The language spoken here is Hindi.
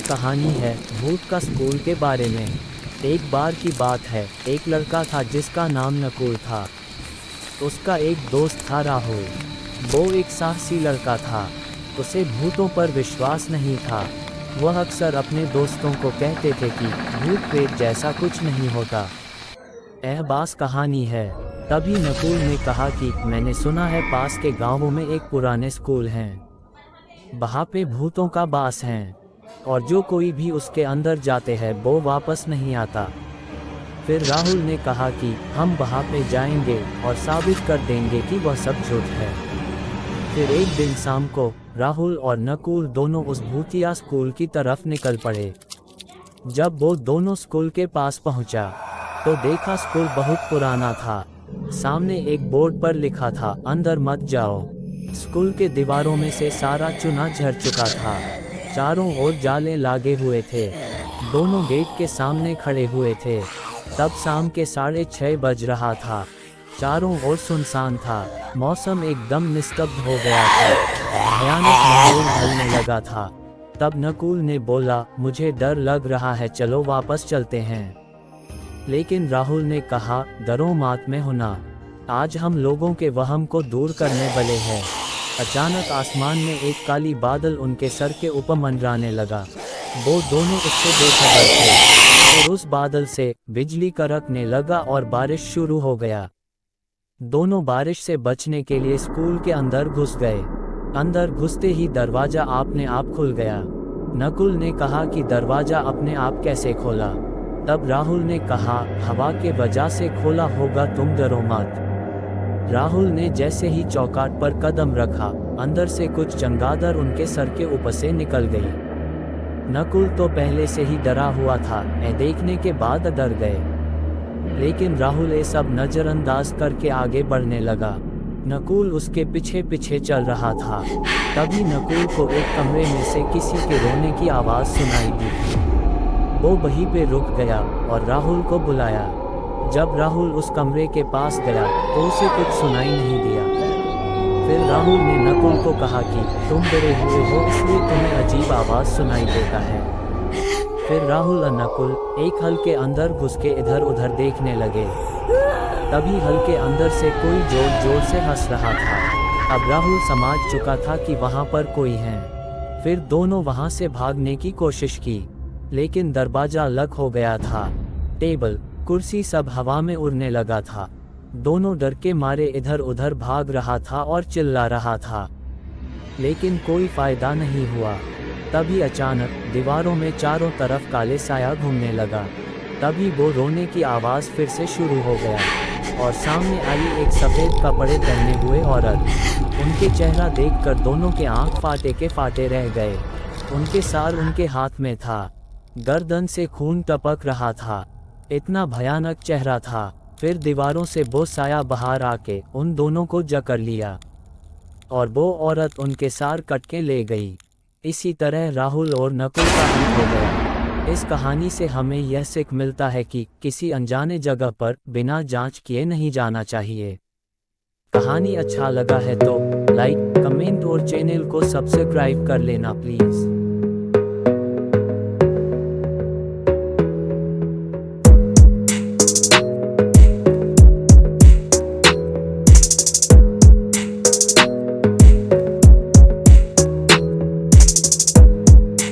कहानी है भूत का स्कूल के बारे में। एक बार की बात है, एक लड़का था जिसका नाम नकुल था। उसका एक दोस्त था राहुल। वो एक साहसी लड़का था। उसे भूतों पर विश्वास नहीं था। वह अक्सर अपने दोस्तों को कहते थे कि भूत प्रेत जैसा कुछ नहीं होता। यह बास कहानी है। तभी नकुल ने कहा कि मैंने सुना है पास के गांवों में एक पुराने स्कूल हैं। वहाँ पे भूतों का बास है और जो कोई भी उसके अंदर जाते हैं वो वापस नहीं आता। फिर राहुल ने कहा कि हम वहाँ पे जाएंगे और साबित कर देंगे कि वह सब झूठ है। फिर एक दिन शाम को राहुल और नकुल दोनों उस भूतिया स्कूल की तरफ निकल पड़े। जब वो दोनों स्कूल के पास पहुंचा तो देखा स्कूल बहुत पुराना था। सामने एक बोर्ड पर लिखा था अंदर मत जाओ। स्कूल के दीवारों में से सारा चुना झड़ चुका था। चारों ओर जाले लागे हुए थे। दोनों गेट के सामने खड़े हुए थे। तब शाम के 6:30 बज रहा था। चारों ओर सुनसान था। मौसम एकदम निस्तब्ध हो गया था। भयानक माहौल ढलने लगा था। तब नकुल ने बोला, मुझे डर लग रहा है, चलो वापस चलते हैं। लेकिन राहुल ने कहा, डरो मत, मैं हूं ना। आज हम लोगों के वहम को दूर करने वाले हैं। अचानक आसमान में एक काली बादल उनके सर के ऊपर मंडराने लगा। वो दोनों उससे बेखबर थे और उस बादल से बिजली कड़कने लगा और बारिश शुरू हो गया। दोनों बारिश से बचने के लिए स्कूल के अंदर घुस गए। अंदर घुसते ही दरवाजा अपने आप खुल गया। नकुल ने कहा कि दरवाजा अपने आप कैसे खोला? तब राहुल ने कहा, हवा के वजह से खोला होगा, तुम डरो मत। राहुल ने जैसे ही चौखट पर कदम रखा, अंदर से कुछ चमगादड़ उनके सर के ऊपर से निकल गई। नकुल तो पहले से ही डरा हुआ था, देखने के बाद डर गए। लेकिन राहुल ये सब नजरअंदाज करके आगे बढ़ने लगा। नकुल उसके पीछे पीछे चल रहा था। तभी नकुल को एक कमरे में से किसी के रोने की आवाज़ सुनाई दी। वो वहीं पे रुक गया और राहुल को बुलाया। जब राहुल उस कमरे के पास गया तो उसे कुछ सुनाई नहीं दिया। फिर राहुल ने नकुल को कहा कि तुम डरे हुए हो इसलिए तुम्हें अजीब आवाज़ सुनाई देता है। फिर राहुल और नकुल एक हल के अंदर घुस के इधर उधर देखने लगे। तभी हल के अंदर से कोई जोर जोर से हंस रहा था। अब राहुल समझ चुका था कि वहाँ पर कोई है। फिर दोनों वहाँ से भागने की कोशिश की, लेकिन दरवाजा लॉक हो गया था। टेबल कुर्सी सब हवा में उड़ने लगा था। दोनों डर के मारे इधर उधर भाग रहा था और चिल्ला रहा था, लेकिन कोई फायदा नहीं हुआ। तभी अचानक दीवारों में चारों तरफ काले साया घूमने लगा। तभी वो रोने की आवाज़ फिर से शुरू हो गया और सामने आई एक सफ़ेद कपड़े पहने हुए औरत। उनके चेहरा देखकर दोनों के आंख फाटे के फाटे रह गए। उनके सार उनके हाथ में था। गर्दन से खून टपक रहा था। इतना भयानक चेहरा था। फिर दीवारों से वो साया बाहर आके उन दोनों को जकड़ लिया और वो औरत उनके सार कट के ले गई। इसी तरह राहुल और नकुल का अंत हो गया। इस कहानी से हमें यह सीख मिलता है कि किसी अनजाने जगह पर बिना जांच किए नहीं जाना चाहिए। कहानी अच्छा लगा है तो लाइक, कमेंट और चैनल को सब्सक्राइब कर लेना प्लीज़।